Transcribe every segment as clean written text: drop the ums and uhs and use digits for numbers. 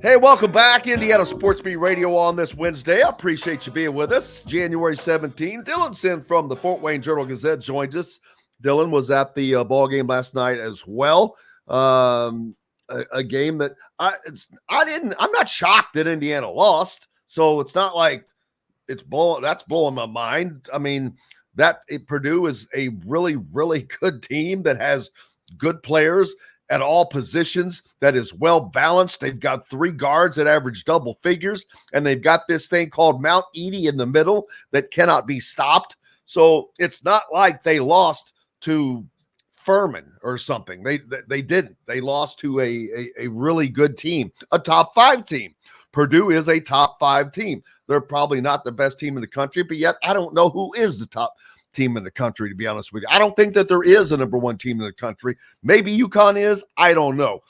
Hey, welcome back, Indiana Sports Beat Radio on this Wednesday. I appreciate you being with us. January 17th, Dylan Sinn from the Fort Wayne Journal-Gazette joins us. Dylan was at the ball game last night as well. A game that I'm not shocked that Indiana lost. So it's not like that's blowing my mind. I mean, Purdue is a really, really good team that has good players at all positions, that is well balanced. They've got three guards that average double figures, and they've got this thing called Mount Edie in the middle that cannot be stopped. So it's not like they lost to Furman or something. They didn't. They lost to a really good team, a top 5 team. Purdue is a top 5 team. They're probably not the best team in the country, but yet I don't know who is the top team in the country, to be honest with you. I don't think that there is a number 1 team in the country. Maybe UConn is. I don't know.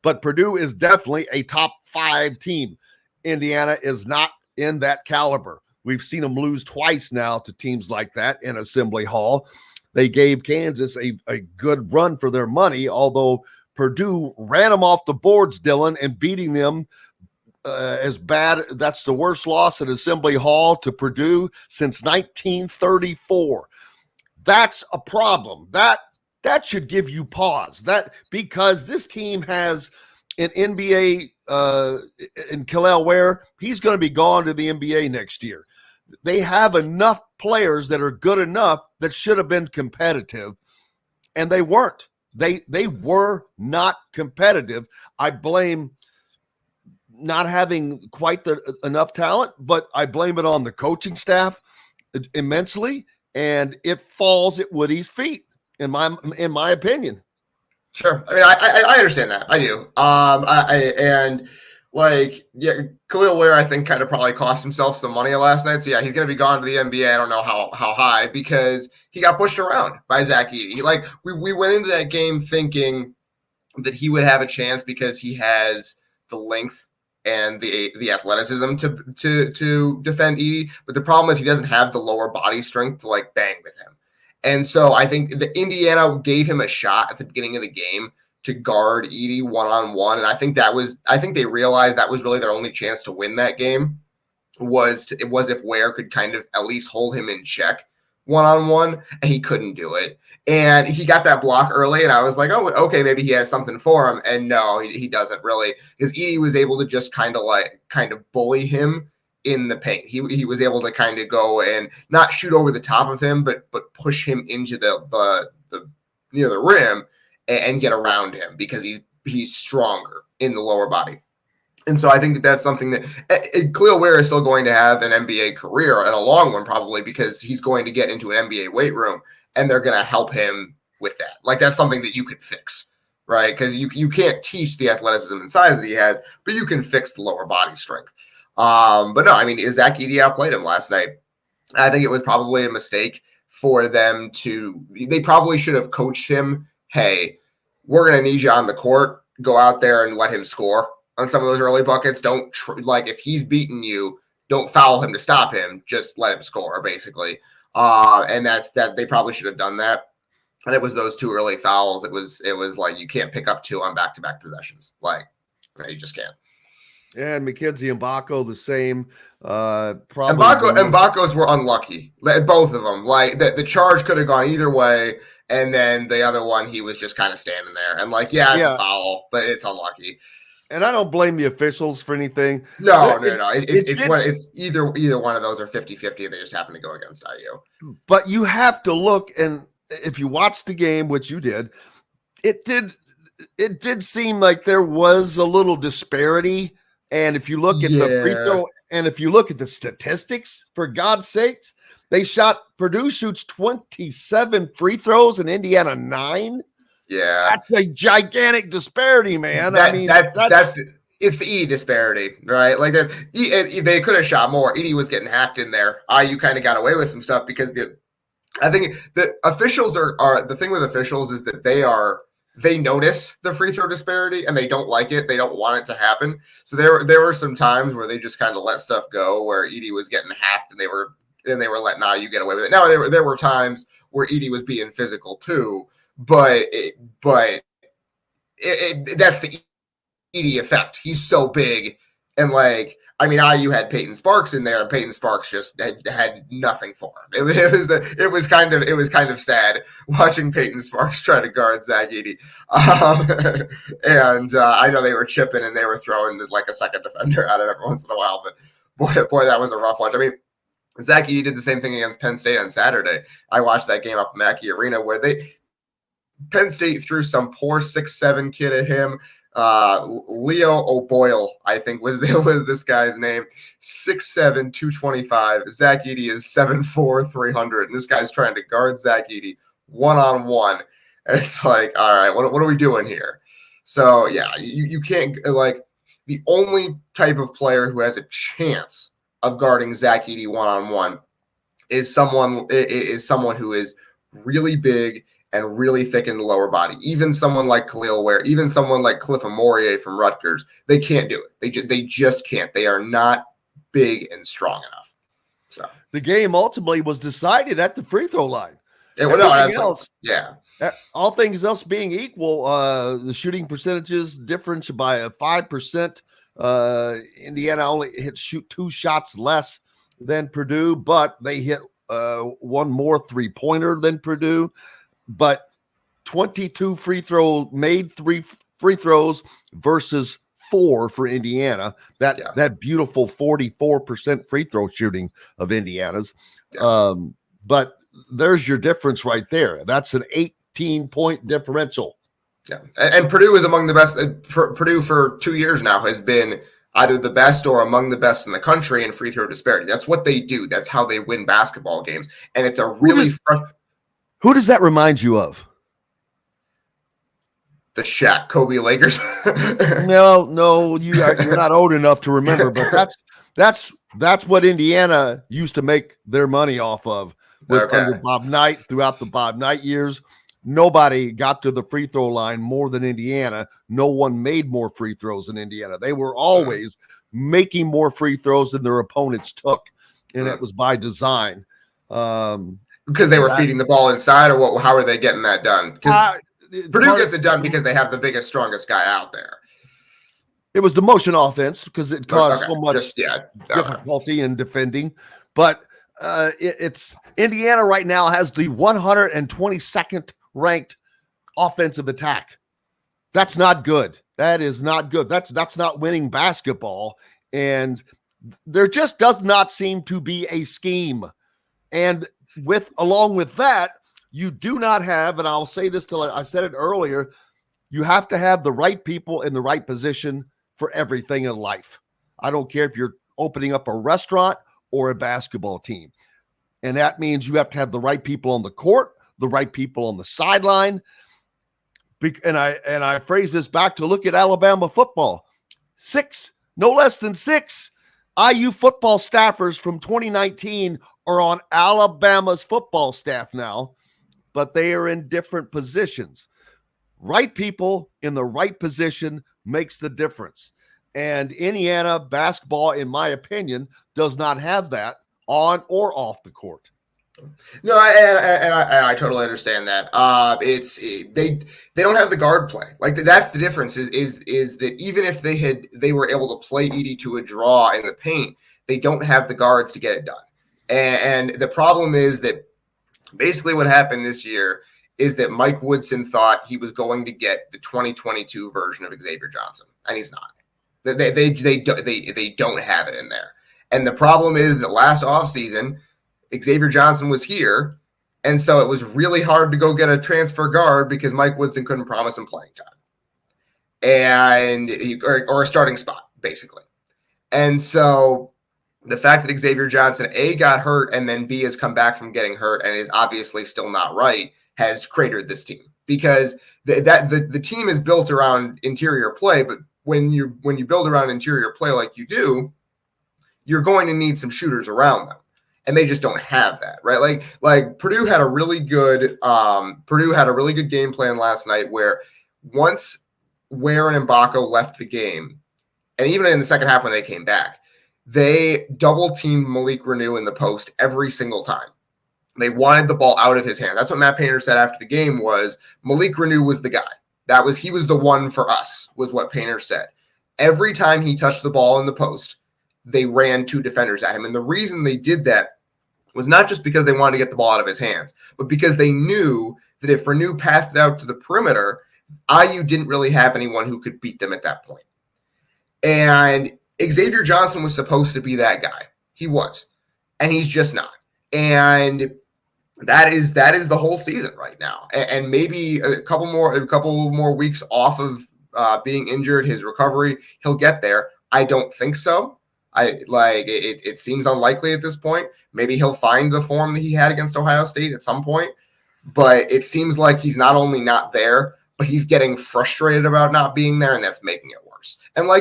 But Purdue is definitely a top 5 team. Indiana is not in that caliber. We've seen them lose twice now to teams like that in Assembly Hall. They gave Kansas a good run for their money, although Purdue ran them off the boards, Dylan, and beating them as bad. That's the worst loss at Assembly Hall to Purdue since 1934. That's a problem. That should give you pause. That because this team has an NBA in Kel'el Ware. He's going to be gone to the NBA next year. They have enough players that are good enough that should have been competitive, and they weren't. They were not competitive. I blame not having quite enough talent, but I blame it on the coaching staff immensely, and it falls at Woody's feet, in my opinion. Sure. I mean, I understand that. I do. Khalil Ware, I think, kind of probably cost himself some money last night. So yeah, he's going to be gone to the NBA. I don't know how high, because he got pushed around by Zach Edey. We went into that game thinking that he would have a chance because he has the length and the athleticism to defend Edey. But the problem is he doesn't have the lower body strength to bang with him. And so I think the Indiana gave him a shot at the beginning of the game to guard Edey one-on-one. And I think they realized that was really their only chance to win that game was if Ware could kind of at least hold him in check one-on-one, and he couldn't do it. And he got that block early, and I was like, oh, okay, maybe he has something for him. And no, he doesn't really, because Edey was able to just kind of bully him in the paint. He was able to kind of go and not shoot over the top of him, but push him into the near the rim and get around him, because he's stronger in the lower body. And so I think that's something that Khalil Ware is still going to have an NBA career, and a long one probably, because he's going to get into an NBA weight room, and they're going to help him with that. That's something that you could fix, right? Because you can't teach the athleticism and size that he has, but you can fix the lower body strength. But no, I mean, Zach Edey outplayed him last night. I think it was probably a mistake for them they probably should have coached him, hey, we're going to need you on the court, go out there and let him score on some of those early buckets. Don't if he's beating you, don't foul him to stop him. Just let him score, basically. And that's that. They probably should have done that. And it was those 2 early fouls. It was like, you can't pick up 2 on back-to-back possessions. You just can't. And McKenzie and Mbako the same. Mbako's were unlucky. Both of them. The charge could have gone either way. And then the other one, he was just kind of standing there. And it's a foul, but it's unlucky. And I don't blame the officials for anything. No. It's either one of those are 50-50, and they just happen to go against IU. But you have to look, and if you watch the game, which you did, it did seem like there was a little disparity. And if you look at the free throw, and if you look at the statistics, for God's sakes, Purdue shoots 27 free throws and Indiana 9. Yeah. That's a gigantic disparity, man. It's the Edey disparity, right? They could have shot more. Edey was getting hacked in there. IU kind of got away with some stuff because I think the officials are the thing with officials is that they notice the free throw disparity and they don't like it. They don't want it to happen. So there were some times where they just kind of let stuff go, where Edey was getting hacked and they were letting IU get away with it. Now there were times where Edey was being physical too, but that's the Edie effect. He's so big. And like, I mean, IU had Peyton Sparks in there, and Peyton Sparks just had nothing for him. It was kind of sad watching Peyton Sparks try to guard Zach Edey. And I know they were chipping and they were throwing like a second defender at it every once in a while, but boy, that was a rough watch. I mean, Zach Edey did the same thing against Penn State on Saturday. I watched that game up in Mackey Arena where Penn State threw some poor 6'7" kid at him. Leo O'Boyle, I think was this guy's name. 6'7", 225. Zach Edey is 7'4", 300. And this guy's trying to guard Zach Edey one-on-one. And it's like, all right, what are we doing here? So, yeah, you can't, like, the only type of player who has a chance of guarding Zach Edey one-on-one is someone who is really big and really thick in the lower body. Even someone like Khalil Ware, even someone like Cliff Amorie from Rutgers, they can't do it. They just can't. They are not big and strong enough. So the game ultimately was decided at the free throw line. All things else being equal, the shooting percentages difference by 5%. Indiana only shoot 2 shots less than Purdue, but they hit one more 3-pointer than Purdue. But 22 3 free throws versus 4 for Indiana. That beautiful 44% free throw shooting of Indiana's. Yeah. But there's your difference right there. That's an 18-point differential. Yeah, and Purdue is among the best. Purdue for 2 years now has been either the best or among the best in the country in free throw disparity. That's what they do. That's how they win basketball games. And it's a really Who does that remind you of? The Shaq Kobe Lakers. No, you're not old enough to remember, but that's what Indiana used to make their money off of under Bob Knight throughout the Bob Knight years. Nobody got to the free throw line more than Indiana. No one made more free throws than Indiana. They were always making more free throws than their opponents took, and it was by design. Because they were feeding the ball inside, or what? How are they getting that done? Purdue gets it done because they have the biggest, strongest guy out there. It was the motion offense because it caused so much difficulty in defending. But it's Indiana right now has the 122nd ranked offensive attack. That's not good. That is not good. That's not winning basketball. And there just does not seem to be a scheme. And along with that, you do not have, and I'll say this till I said it earlier, you have to have the right people in the right position for everything in life. I don't care if you're opening up a restaurant or a basketball team. And that means you have to have the right people on the court, the right people on the sideline. And I phrase this back to look at Alabama football. 6, no less than 6 IU football staffers from 2019 are on Alabama's football staff now, but they are in different positions. Right people in the right position makes the difference. And Indiana basketball, in my opinion, does not have that on or off the court. No, I totally understand that. They don't have the guard play. Like that's the difference. Is that even if they were able to play Edey to a draw in the paint, they don't have the guards to get it done. And the problem is that basically what happened this year is that Mike Woodson thought he was going to get the 2022 version of Xavier Johnson, and he's not. They don't have it in there. And the problem is that last offseason, Xavier Johnson was here, and so it was really hard to go get a transfer guard because Mike Woodson couldn't promise him playing time or a starting spot, basically. And so the fact that Xavier Johnson, A, got hurt, and then B, has come back from getting hurt and is obviously still not right, has cratered this team because the team is built around interior play. But when you build around interior play like you do, you're going to need some shooters around them, and they just don't have that, right? Like Purdue had a really good game plan last night where once Ware and Mbako left the game, and even in the second half when they came back, they double teamed Malik Renew in the post every single time. They wanted the ball out of his hand. That's what Matt Painter said after the game was Malik Renew was the guy. He was the one for us, was what Painter said. every time he touched the ball in the post, they ran 2 defenders at him. And the reason they did that was not just because they wanted to get the ball out of his hands, but because they knew that if Renew passed it out to the perimeter, IU didn't really have anyone who could beat them at that point. And Xavier Johnson was supposed to be that guy. He was. And he's just not. And that is the whole season right now. And maybe a couple more weeks off of being injured, his recovery, he'll get there. I don't think so. It seems unlikely at this point. Maybe he'll find the form that he had against Ohio State at some point. But it seems like he's not only not there, but he's getting frustrated about not being there, and that's making it worse. And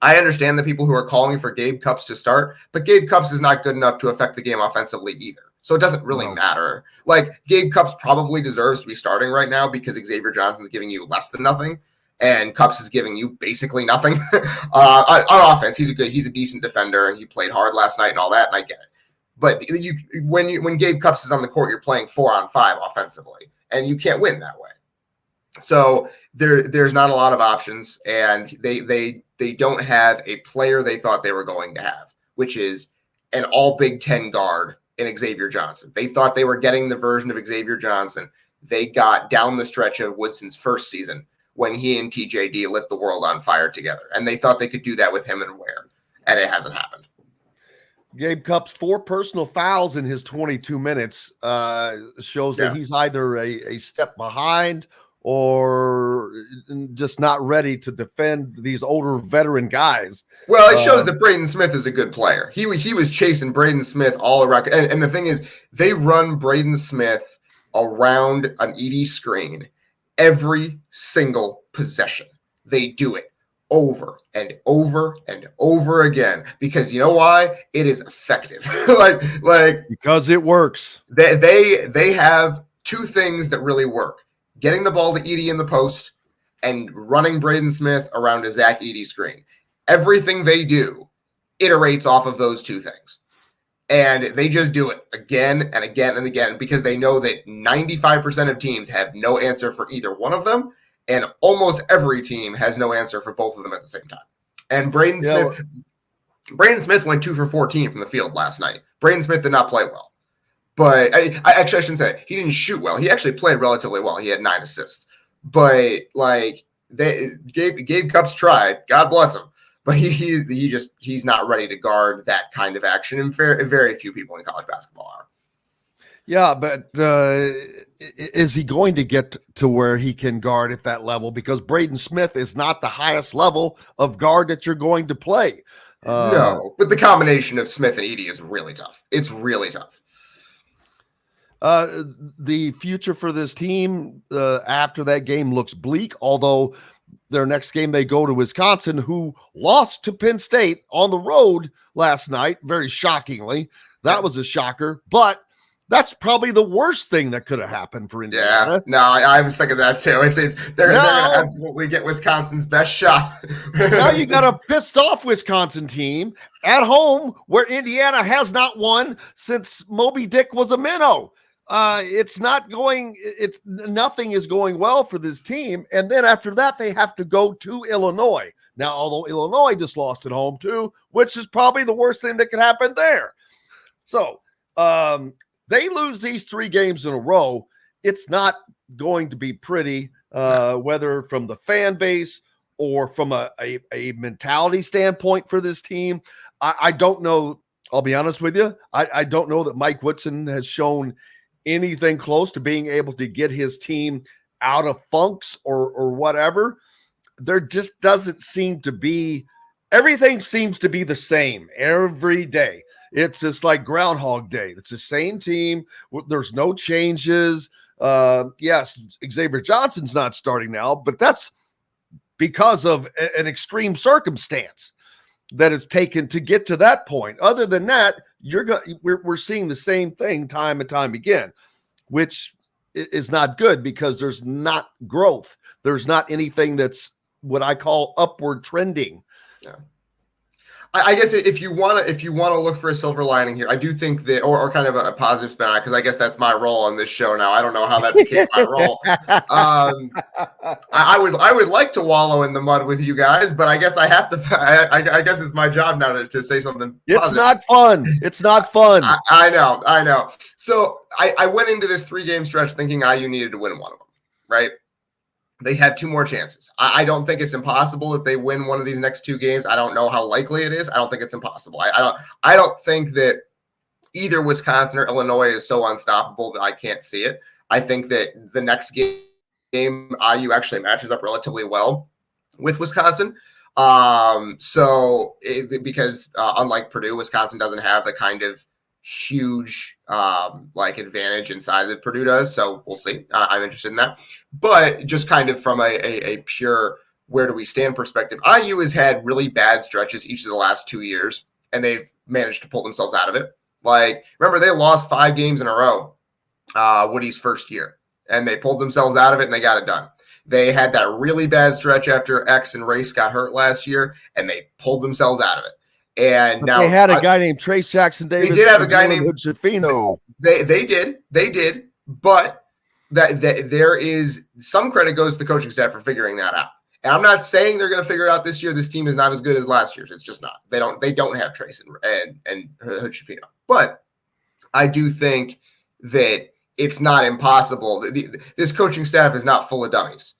I understand the people who are calling for Gabe Cupps to start, but Gabe Cupps is not good enough to affect the game offensively either. So it doesn't really matter. Gabe Cupps probably deserves to be starting right now because Xavier Johnson's giving you less than nothing, and Cupps is giving you basically nothing. On offense, he's a decent defender, and he played hard last night and all that, and I get it. But when Gabe Cupps is on the court, you're playing 4-on-5 offensively, and you can't win that way. So there's not a lot of options, and they don't have a player they thought they were going to have, which is an all Big Ten guard in Xavier Johnson. They thought they were getting the version of Xavier Johnson they got down the stretch of Woodson's first season when he and TJD lit the world on fire together. And they thought they could do that with him and Ware, and it hasn't happened. Gabe Cupps, 4 personal fouls in his 22 minutes shows that he's either a step behind or just not ready to defend these older veteran guys. Well, it shows that Braden Smith is a good player. He was chasing Braden Smith all around. And the thing is, they run Braden Smith around an ED screen every single possession. They do it over and over and over again because you know why? It is effective. Because it works. They have 2 things that really work. Getting the ball to Edie in the post and running Braden Smith around a Zach Edey screen. Everything they do iterates off of those 2 things. And they just do it again and again and again because they know that 95% of teams have no answer for either one of them. And almost every team has no answer for both of them at the same time. And Braden Smith went 2 for 14 from the field last night. Braden Smith did not play well. But I shouldn't say he didn't shoot well. He actually played relatively well. He had 9 assists. But Gabe Cupps tried. God bless him. But he's not ready to guard that kind of action, and very few people in college basketball are. Yeah, but is he going to get to where he can guard at that level? Because Braden Smith is not the highest level of guard that you're going to play. No, but the combination of Smith and Edey is really tough. It's really tough. The future for this team after that game looks bleak, although their next game they go to Wisconsin, who lost to Penn State on the road last night, very shockingly. That was a shocker, but that's probably the worst thing that could have happened for Indiana. Yeah, no, I was thinking that too. They're going to absolutely get Wisconsin's best shot. Now you got a pissed off Wisconsin team at home where Indiana has not won since Moby Dick was a minnow. Nothing is going well for this team. And then after that, they have to go to Illinois. Now, although Illinois just lost at home too, which is probably the worst thing that could happen there. So they lose these 3 games in a row. It's not going to be pretty, whether from the fan base or from a mentality standpoint for this team. I don't know. I'll be honest with you. I don't know that Mike Woodson has shown anything close to being able to get his team out of funks or whatever. There just doesn't seem to be, everything seems to be the same every day. It's just like Groundhog Day. It's the same team. There's no changes. Yes, Xavier Johnson's not starting now, but that's because of an extreme circumstance that it's taken to get to that point. Other than that, we're seeing the same thing time and time again, which is not good because there's not growth. There's not anything that's what I call upward trending. Yeah. I guess if you want to look for a silver lining here, I do think that, or kind of a positive spin on it, because I guess that's my role on this show now. I don't know how that became my role. I would like to wallow in the mud with you guys, but I guess I have to. I guess it's my job now to say something. It's positive. not fun. It's not fun. I know. So I went into this 3-game stretch thinking IU needed to win one of them, right? They have 2 more chances. I don't think it's impossible if they win one of these next 2 games. I don't know how likely it is. I don't think it's impossible. I don't think that either Wisconsin or Illinois is so unstoppable that I can't see it. I think that the next game IU actually matches up relatively well with Wisconsin. Because unlike Purdue, Wisconsin doesn't have the kind of huge advantage inside that Purdue does. So we'll see. I'm interested in that. But just kind of from a pure where do we stand perspective, IU has had really bad stretches each of the last 2 years, and they've managed to pull themselves out of it. Like, remember, they lost 5 games in a row Woody's first year, and they pulled themselves out of it, and they got it done. They had that really bad stretch after X and Race got hurt last year, and they pulled themselves out of it. And but now they had a guy named Trace Jackson Davis. They did have a guy named Hood-Shafino. They did, but that there is some credit goes to the coaching staff for figuring that out. And I'm not saying they're going to figure it out this year. This team is not as good as last year's. It's just not. They don't have Trace and Hood-Shafino. But I do think that it's not impossible. This coaching staff is not full of dummies.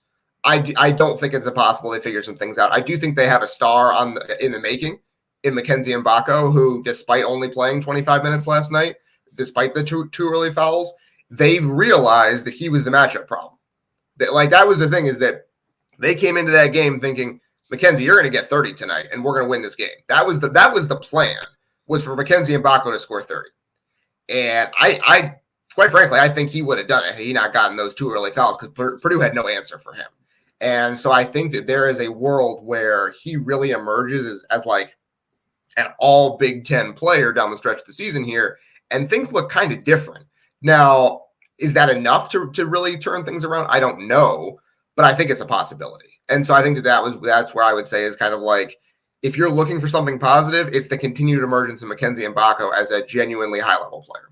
I don't think it's impossible they figure some things out. I do think they have a star in the making in Mackenzie Mbako, who, despite only playing 25 minutes last night, despite the two early fouls, they realized that he was the matchup problem. That was the thing, is that they came into that game thinking, Mackenzie, you're going to get 30 tonight, and we're going to win this game. That was the plan, was for Mackenzie Mbako to score 30. And I quite frankly, I think he would have done it had he not gotten those 2 early fouls, because Purdue had no answer for him. And so I think that there is a world where he really emerges as like an all Big Ten player down the stretch of the season here, and things look kind of different. Now, is that enough to really turn things around? I don't know, but I think it's a possibility. And so I think that's where I would say is kind of like, if you're looking for something positive, it's the continued emergence of Mackenzie Mbako as a genuinely high-level player.